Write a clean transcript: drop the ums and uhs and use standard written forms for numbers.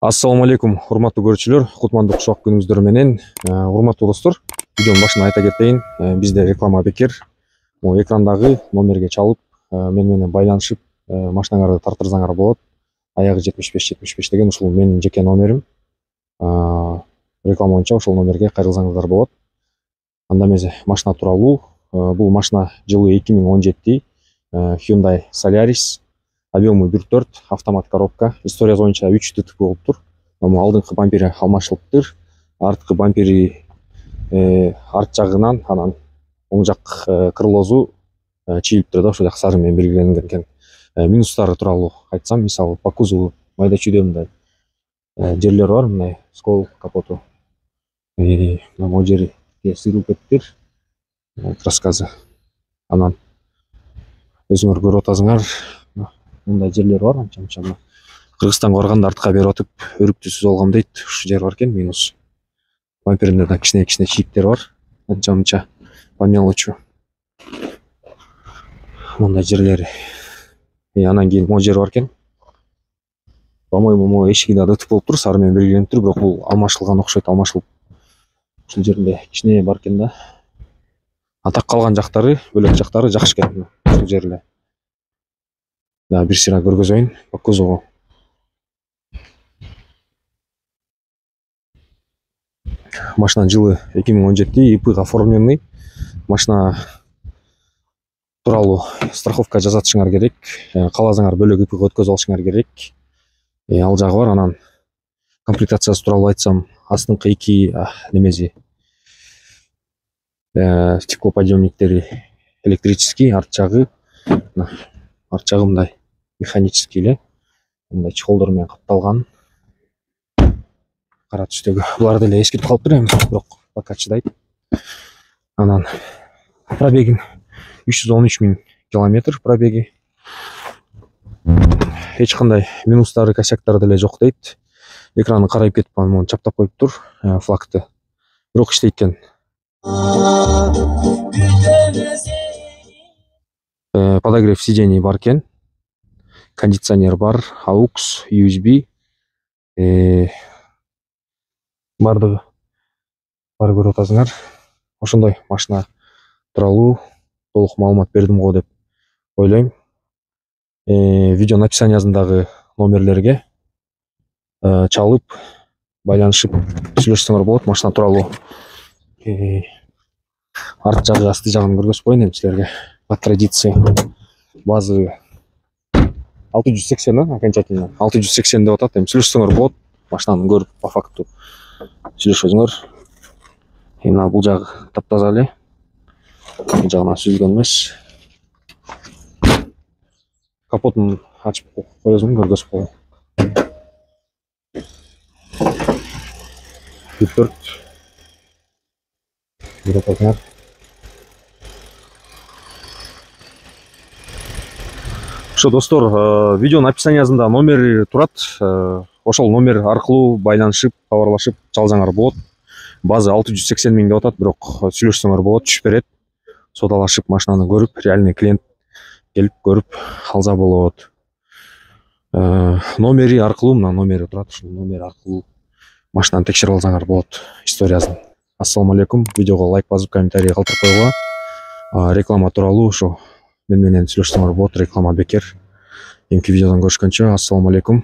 Ассаламу алейкум, урматтуу көрүүчүлөр, кутмандуу кушак күнүңүздөр менен. Урматтуу достор, видеонун башында айта кетейин, бизде реклама бекер. Могу экрандагы номерге чалып, мен менен байланышып, машинаңарды тартырсаңар болот. Аягы 75 деген ушул менин жеке номерим. Реклама боюнча ошол номерге кайрылсаңыздар болот. Анда эмесе машина тууралуу, бул машина жылы 2017 Hyundai Solaris. Объемы 1.4, автомат коробка. История боюнча 3 ДТП болуптур. Алдыңкы бампери алмашылыптыр. Арткы бампери арт жагынан, анан оң жак крылозу чийилиптир да, ошол жак сары менен белгиленген экен. Минустары тууралуу айтсам, мисалы по кузову майда чүйдө мындай жерлер бар, мындай скол капоту. Могу жери сырылып кетиптир. Краскасы. Анан өзүңөр көрүп атасыңар. Мындай жерлер бар, анча Кыргызстанга барганда артка берип атып, өрүктүүсүз алгам дейт. Ушул жер бар экен, минус. Бамперинде да кичине чийиктер бар. Анча по мелочи. Мындай жерлери. Анан кийин могу жер бар экен. По-моему, могу эшигиде ДТП болуптур, сары менен белгилениптир, бирок бул алмашылган окшойт, алмашылып. Ушул жеринде кичине бар экен да. Атак калган жактары, бөлөк жактары жакшы экен. Ушул жерде. Бир сыра көргөзөйүн, по кузову. Машина жылы 2017, ИП оформленный. Машина тууралуу страховка жасатышыңар керек. Кааласаңар бөлөк ИПга өткөзүп алышыңар керек. Ал жагы бар. Анан комплектациясы тууралуу айтсам, астыңкы 2 немеси стеклоподъемниктери электрический, арт жагы мындай механический эле, мындай чехолдор менен капталган. Кара түстөгү. Булар деле эскирип калыптыр эми, бирок пока чыдайт. Анан пробегин 313 000 километр пробеги. Эч кандай минустары, косяктары деле жок дейт. Экраны карайып кетип, муну чаптап коюптур, флагты. Бирок иштейт экен. Подогрев сидений бар экен. Кондиционер бар, AUX, USB. Бардыгы бар көрүп атасыңар. Ошондой машина тууралуу толук маалымат бердим го деп ойлойм. Видеонун описаниясындагы номерлерге чалып, байланышып сүйлөшсөңөр болот. Машина тууралуу арт жагы, асты жагын көргөзүп коеюн эми силерге. По традиции базы 680, окончательно 680 деп атат. Эми сүйлөшсөңөр болот. Машинаны көрүп, по факту сүйлөшөсүңөр. Мына бул жагы таптаза эле. Бул жагынан сүзүлгөн эмес. Капотун ачып коесуң, көргөзүп коеюн. 4 көрүп атасыңар. Ошо достор, видеонун описаниясында номери турат. Ошол номер аркылуу байланышып, кабарлашып чалсаңар болот. Базы 680 000 деп атат, бирок сүйлөшсөңөр болот, түшүп берет. Содалашып, машинаны көрүп, реальный клиент келип көрүп алса болот. Номери аркылуу, мына номери турат, ушул номер аркылуу машинаны текшерип алсаңар болот, историясын. Ассаламу алейкум, видеого лайк басып, комментарий калтырып койгула. Реклама тууралуу ошо мен менен сүйлөшсөңөр болот, реклама бекер. Эмки видеодон көрүшкөнчө, ассаламу алейкум.